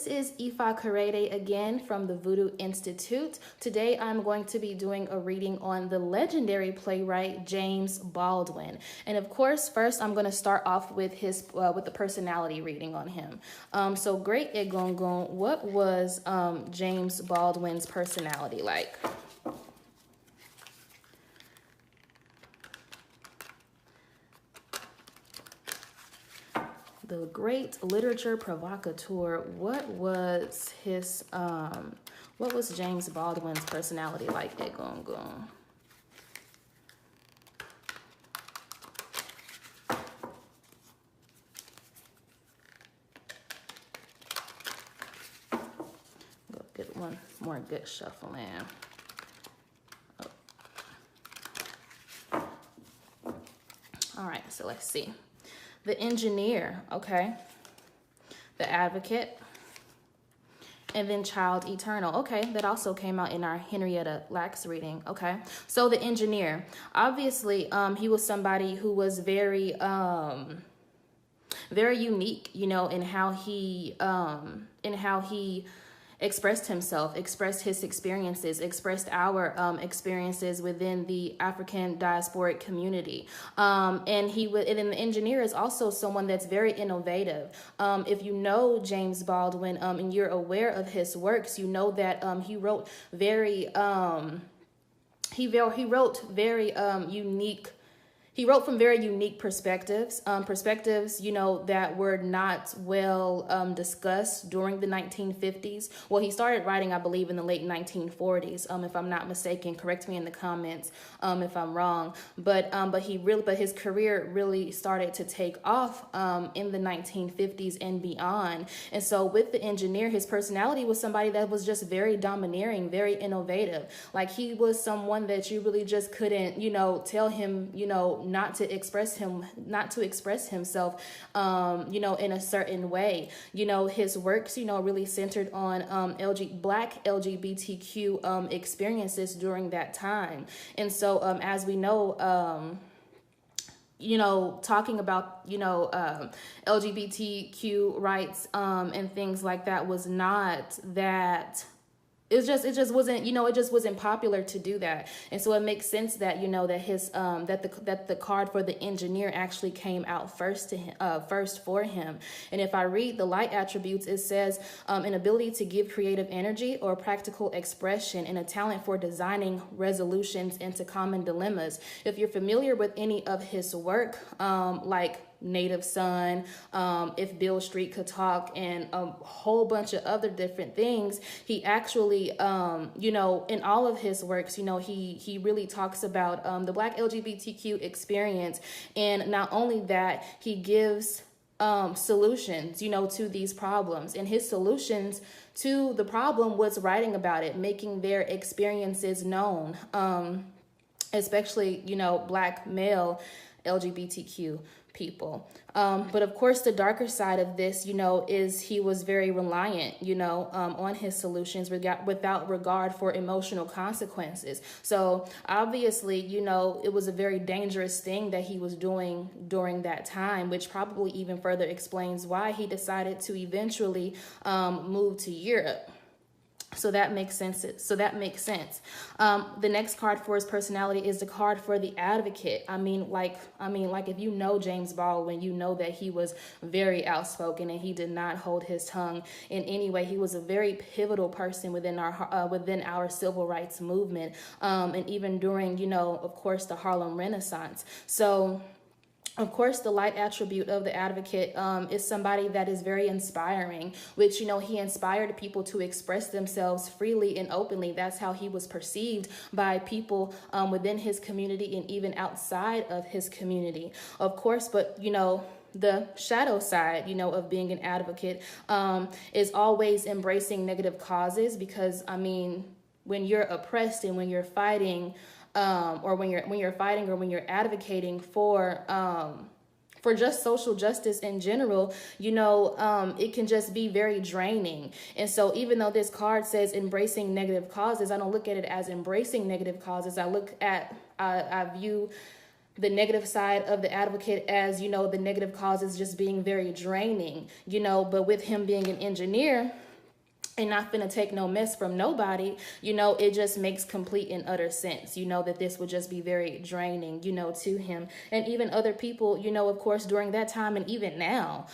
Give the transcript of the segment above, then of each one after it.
this is Ifa Karede again from the Voodoo Institute. Today I'm going to be doing a reading on the legendary playwright James Baldwin. And of course, first I'm going to start off with with the personality reading on him. So great Egongon, what was James Baldwin's personality like? The great literature provocateur, what was James Baldwin's personality like? Egongon. Go get one more good shuffle in. Oh. All right, so let's see. The engineer, okay, the advocate, and then child eternal. Okay, that also came out in our Henrietta Lacks reading. Okay, so the engineer, obviously, he was somebody who was very unique, you know, in how he expressed himself, expressed his experiences, expressed our experiences within the African diasporic community. And then the engineer is also someone that's very innovative. If you know James Baldwin and you're aware of his works, you know that he wrote very unique. He wrote from very unique perspectives, you know, that were not well discussed during the 1950s. Well, he started writing, I believe, in the late 1940s, if I'm not mistaken. Correct me in the comments if I'm wrong. But his career really started to take off in the 1950s and beyond. And so with the engineer, his personality was somebody that was just very domineering, very innovative. Like he was someone that you really just couldn't, you know, tell him, you know, not to express himself, you know, in a certain way. You know, his works, you know, really centered on Black LGBTQ experiences during that time. And so as we know, you know, talking about, you know, LGBTQ rights and things like that was not that. It just wasn't, you know, it just wasn't popular to do that. And so it makes sense that, you know, that his that the card for the engineer actually came out first for him. And if I read the light attributes, it says an ability to give creative energy or practical expression and a talent for designing resolutions into common dilemmas. If you're familiar with any of his work, like Native Son, If Beale Street Could Talk, and a whole bunch of other different things, he actually, you know, in all of his works, you know, he really talks about the Black LGBTQ experience. And not only that, he gives solutions, you know, to these problems. And his solutions to the problem was writing about it, making their experiences known, especially, you know, Black male LGBTQ people. But of course, the darker side of this, you know, is he was very reliant, you know, on his solutions without regard for emotional consequences. So obviously, you know, it was a very dangerous thing that he was doing during that time, which probably even further explains why he decided to eventually move to Europe. So that makes sense. The next card for his personality is the card for the advocate. I mean, like if you know James Baldwin, you know that he was very outspoken and he did not hold his tongue in any way. He was a very pivotal person within our civil rights movement, and even during, you know, of course, the Harlem Renaissance. So, of course, the light attribute of the advocate is somebody that is very inspiring, which, you know, he inspired people to express themselves freely and openly. That's how he was perceived by people within his community and even outside of his community, of course. But, you know, the shadow side, you know, of being an advocate is always embracing negative causes, because, I mean, when you're oppressed and when you're fighting, or when you're fighting or when you're advocating for just social justice in general, you know, it can just be very draining. And so even though this card says embracing negative causes, I don't look at it as embracing negative causes. I view the negative side of the advocate as, you know, the negative causes just being very draining, you know. But with him being an engineer, and not finna take no mess from nobody, you know, it just makes complete and utter sense, you know, that this would just be very draining, you know, to him and even other people, you know, of course, during that time and even now,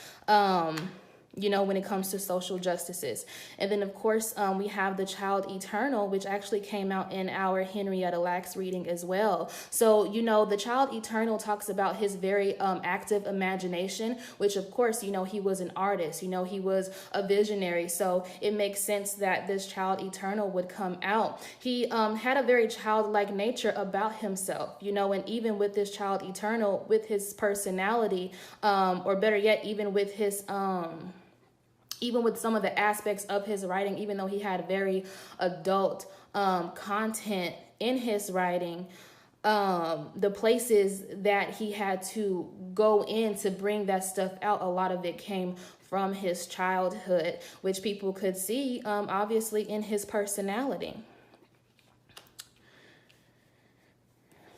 you know, when it comes to social justices. And then, of course, we have the child eternal, which actually came out in our Henrietta Lacks reading as well. So, you know, the child eternal talks about his very active imagination, which, of course, you know, he was an artist, you know, he was a visionary. So it makes sense that this child eternal would come out. He had a very childlike nature about himself, you know, and even with this child eternal, with his personality, or better yet, even with his even with some of the aspects of his writing, even though he had very adult content in his writing, the places that he had to go in to bring that stuff out, a lot of it came from his childhood, which people could see, obviously, in his personality.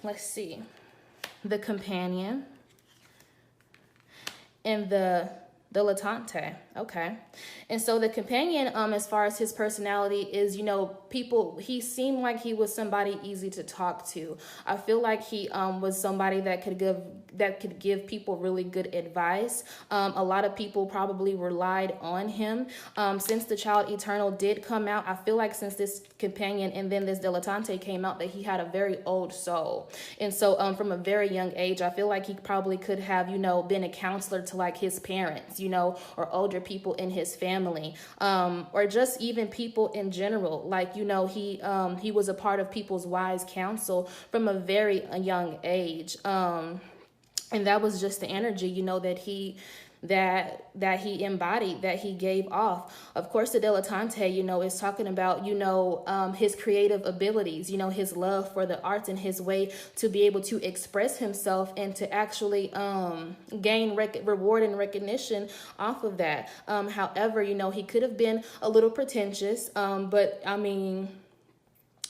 Let's see. The companion and the dilettante. Okay. And so the companion, as far as his personality is, you know, he seemed like he was somebody easy to talk to. I feel like he was somebody that could give people really good advice. A lot of people probably relied on him. Since the child eternal did come out, I feel like since this companion and then this dilettante came out, that he had a very old soul. And so from a very young age, I feel like he probably could have, you know, been a counselor to like his parents, you know, or older people in his family, or just even people in general. Like, you know, he was a part of people's wise counsel from a very young age. And that was just the energy, you know, that he embodied, that he gave off. Of course, the dilettante, you know, is talking about, you know, his creative abilities, you know, his love for the arts and his way to be able to express himself and to actually gain reward and recognition off of that. However, you know, he could have been a little pretentious, but I mean,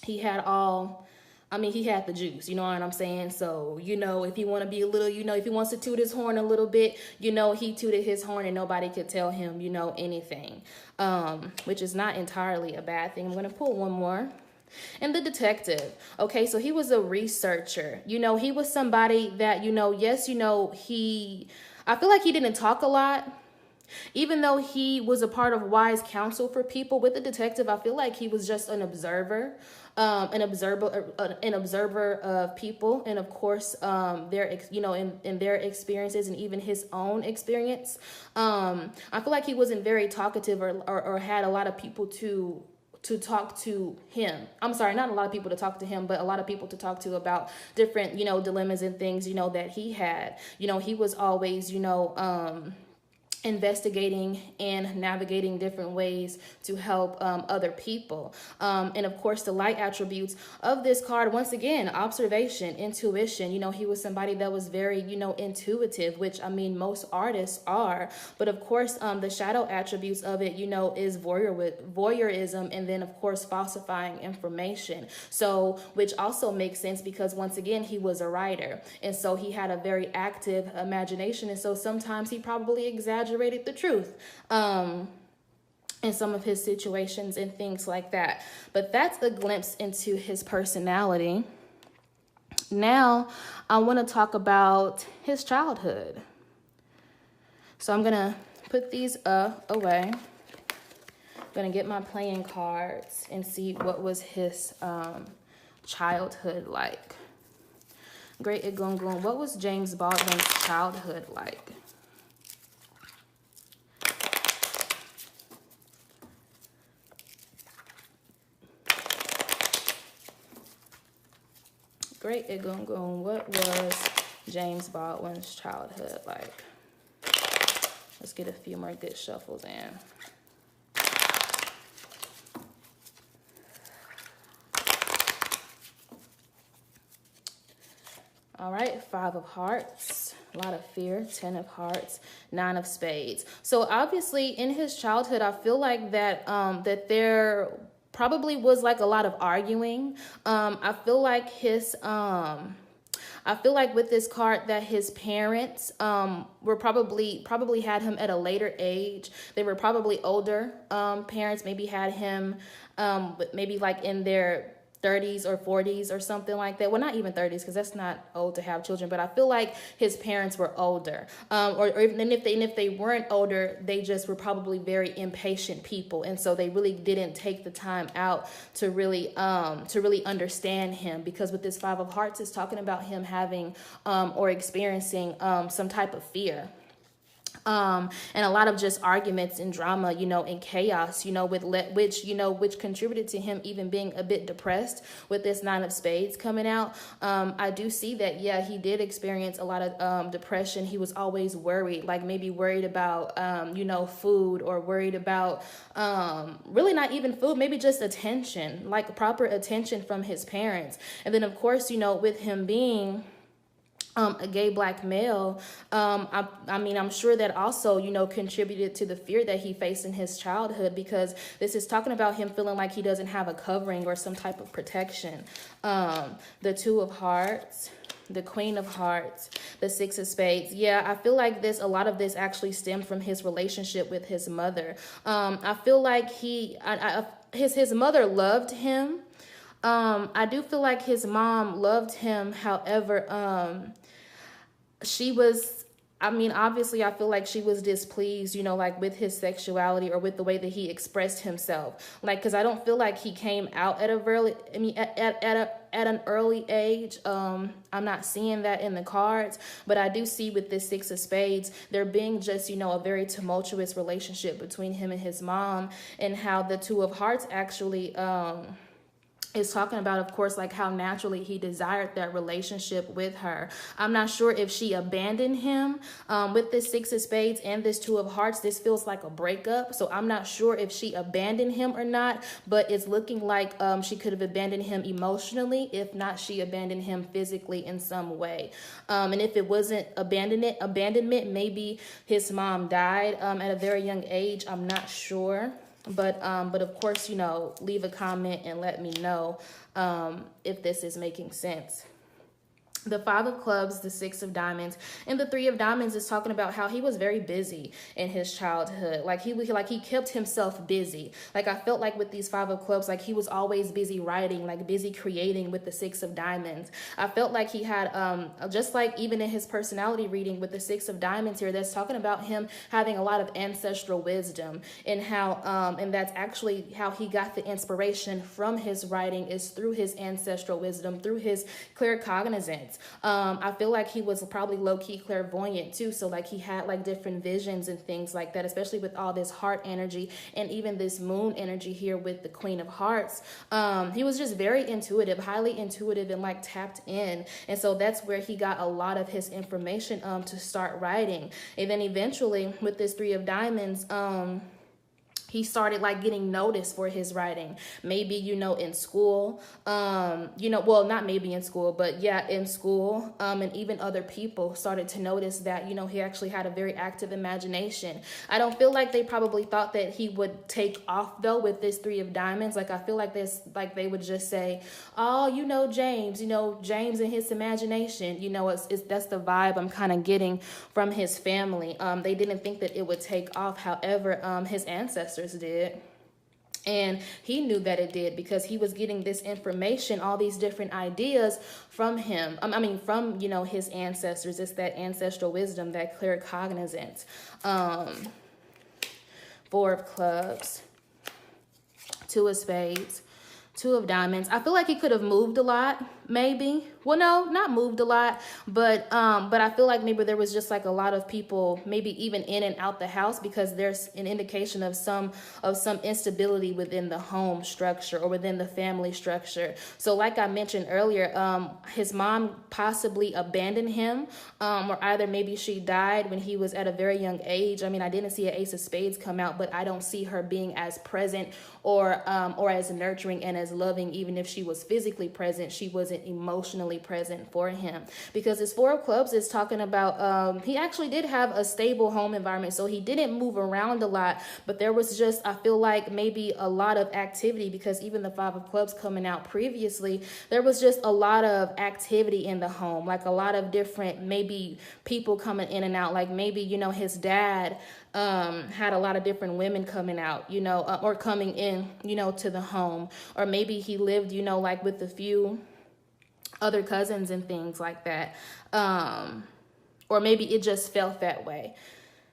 he had the juice, you know what I'm saying? So, you know, if he want to be a little, you know, if he wants to toot his horn a little bit, you know, he tooted his horn and nobody could tell him, you know, anything, which is not entirely a bad thing. I'm going to pull one more. And the detective. Okay, so he was a researcher. You know, he was somebody that, you know, yes, you know, I feel like he didn't talk a lot. Even though he was a part of wise counsel for people, with the detective, I feel like he was just an observer. An observer of people, and of course, their, you know, in their experiences and even his own experience. I feel like he wasn't very talkative or had a lot of people to talk to him. I'm sorry, not a lot of people to talk to him, but a lot of people to talk to about different, you know, dilemmas and things, you know, that he had. You know, he was always, you know, investigating and navigating different ways to help other people. And of course, the light attributes of this card, once again, observation, intuition. You know, he was somebody that was very, you know, intuitive, which I mean, most artists are. But of course, the shadow attributes of it, you know, is voyeurism, and then of course, falsifying information. So, which also makes sense because once again, he was a writer. And so he had a very active imagination. And so sometimes he probably exaggerated the truth in some of his situations and things like that. But that's a glimpse into his personality. Now I want to talk about his childhood. So I'm gonna put these away. I'm gonna get my playing cards and see what was his childhood like. Great Egungun, what was James Baldwin's childhood like? Great Egungun, what was James Baldwin's childhood like? Let's get a few more good shuffles in. All right, 5 of Hearts, a lot of fear, 10 of Hearts, 9 of Spades. So obviously in his childhood, I feel like that that there probably was like a lot of arguing. I feel like his I feel like with this card that his parents were probably had him at a later age. They were probably older parents, maybe had him but maybe like in their 30s or 40s or something like that. Well, not even 30s, because that's not old to have children, but I feel like his parents were older. Or even if they weren't older, they just were probably very impatient people. And so they really didn't take the time out to really understand him, because with this Five of Hearts, it's talking about him having or experiencing some type of fear. And a lot of just arguments and drama, and chaos, which contributed to him even being a bit depressed with this Nine of Spades coming out. I do see that, yeah, he did experience a lot of depression. He was always worried, like maybe worried about, food, or worried about really not even food, maybe just attention, like proper attention from his parents. And then, of course, with him being a gay Black male, I'm sure that also, contributed to the fear that he faced in his childhood, because this is talking about him feeling like he doesn't have a covering or some type of protection. The Two of Hearts, the Queen of Hearts, the Six of Spades. Yeah, I feel like a lot of this actually stemmed from his relationship with his mother. I feel like his mother loved him. I do feel like his mom loved him. However, she was, obviously I feel like she was displeased, like with his sexuality or with the way that he expressed himself. Like, because I don't feel like he came out at an early age. I'm not seeing that in the cards, but I do see with this Six of Spades, there being just, a very tumultuous relationship between him and his mom, and how the Two of Hearts actually, is talking about, of course, like how naturally he desired that relationship with her. I'm not sure if she abandoned him with this Six of Spades and this Two of Hearts. This feels like a breakup. So I'm not sure if she abandoned him or not, but it's looking like she could have abandoned him emotionally. If not, she abandoned him physically in some way. And if it wasn't abandonment, maybe his mom died at a very young age. I'm not sure. But of course, leave a comment and let me know if this is making sense. The Five of Clubs, the Six of Diamonds, and the Three of Diamonds is talking about how he was very busy in his childhood. Like he kept himself busy. Like I felt like with these Five of Clubs, like he was always busy writing, like busy creating with the Six of Diamonds. I felt like he had, just like even in his personality reading with the Six of Diamonds here, that's talking about him having a lot of ancestral wisdom, and how, and that's actually how he got the inspiration from his writing, is through his ancestral wisdom, through his claircognizance. I feel like he was probably low-key clairvoyant too. So like he had like different visions and things like that, especially with all this heart energy and even this moon energy here with the Queen of Hearts. He was just very intuitive, highly intuitive, and like tapped in. And so that's where he got a lot of his information to start writing. And then eventually with this Three of Diamonds, he started like getting noticed for his writing. Maybe, in school, well, not maybe in school, but yeah, in school. And even other people started to notice that, he actually had a very active imagination. I don't feel like they probably thought that he would take off though with this Three of Diamonds. Like I feel like they would just say, oh, James, James and his imagination, that's the vibe I'm kind of getting from his family. They didn't think that it would take off. However, his ancestors did. And he knew that it did, because he was getting this information, all these different ideas from him. From, his ancestors. It's that ancestral wisdom, that claircognizance. Four of Clubs, Two of Spades, Two of Diamonds. I feel like he could have moved a lot, maybe. Well, no, not moved a lot, but I feel like maybe there was just like a lot of people, maybe even in and out the house, because there's an indication of some instability within the home structure or within the family structure. So like I mentioned earlier, his mom possibly abandoned him, or either maybe she died when he was at a very young age. I didn't see an Ace of Spades come out, but I don't see her being as present or as nurturing and as as loving. Even if she was physically present, she wasn't emotionally present for him, because his Four of Clubs is talking about he actually did have a stable home environment, so he didn't move around a lot, but there was just, I feel like, maybe a lot of activity, because even the Five of Clubs coming out previously, there was just a lot of activity in the home, like a lot of different maybe people coming in and out, like maybe, you know, his dad had a lot of different women coming out, you know, or coming in, you know, to the home, or maybe he lived, you know, like with a few other cousins and things like that. Or maybe it just felt that way.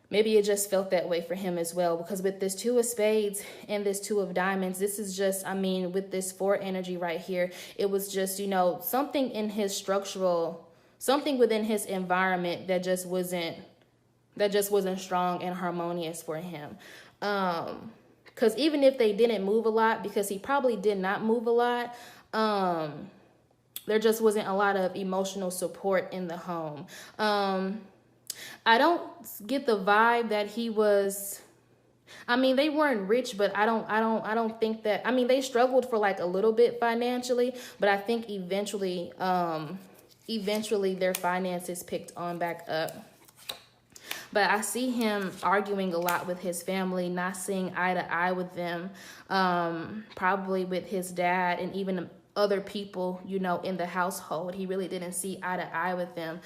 Maybe it just felt that way for him as well, because with this Two of Spades and this Two of Diamonds, this is just, I mean, with this Four energy right here, it was just, you know, something in his structural, something within his environment that just wasn't strong and harmonious for him. Because even if they didn't move a lot, because he probably did not move a lot, there just wasn't a lot of emotional support in the home. I don't get the vibe that he was, I mean, they weren't rich, but I don't think that, I mean, they struggled for like a little bit financially, but I think eventually their finances picked on back up. But I see him arguing a lot with his family, not seeing eye to eye with them, probably with his dad and even other people, you know, in the household. He really didn't see eye to eye with them,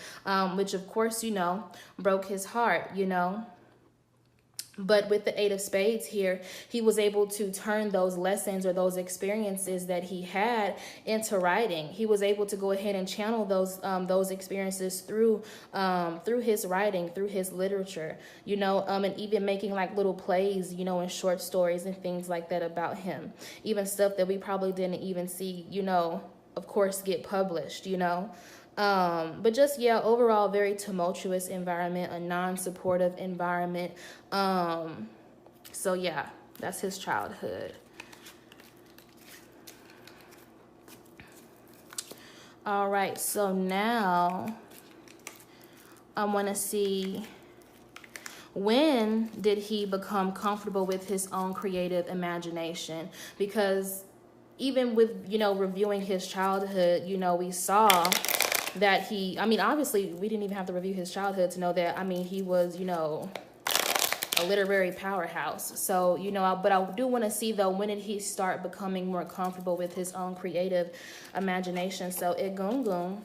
which of course, you know, broke his heart, you know. But with the Eight of Spades here, he was able to turn those lessons or those experiences that he had into writing. He was able to go ahead and channel those experiences through his writing, through his literature, you know, and even making like little plays, you know, and short stories and things like that about him. Even stuff that we probably didn't even see, you know, of course, get published, you know. But just, yeah, overall, very tumultuous environment, a non-supportive environment. So yeah, that's his childhood. All right, so now I want to see, when did he become comfortable with his own creative imagination? Because even with, you know, reviewing his childhood, you know, we saw that he, I mean, obviously we didn't even have to review his childhood to know that, I mean, he was, you know, a literary powerhouse. So, you know, but I do want to see though, when did he start becoming more comfortable with his own creative imagination? So Egungun,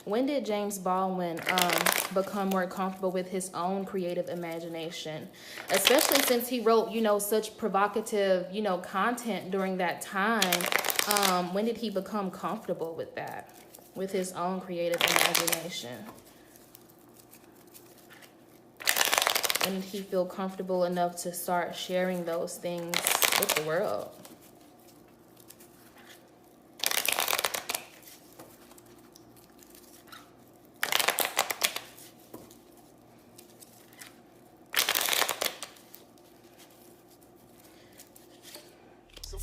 when did James Baldwin become more comfortable with his own creative imagination? Especially since he wrote, you know, such provocative, you know, content during that time. When did he become comfortable with that? With his own creative imagination? When did he feel comfortable enough to start sharing those things with the world?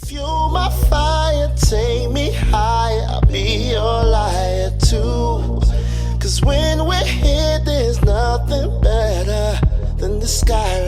Fuel my fire, take me higher, I'll be your liar too. Cause when we're here, there's nothing better than the sky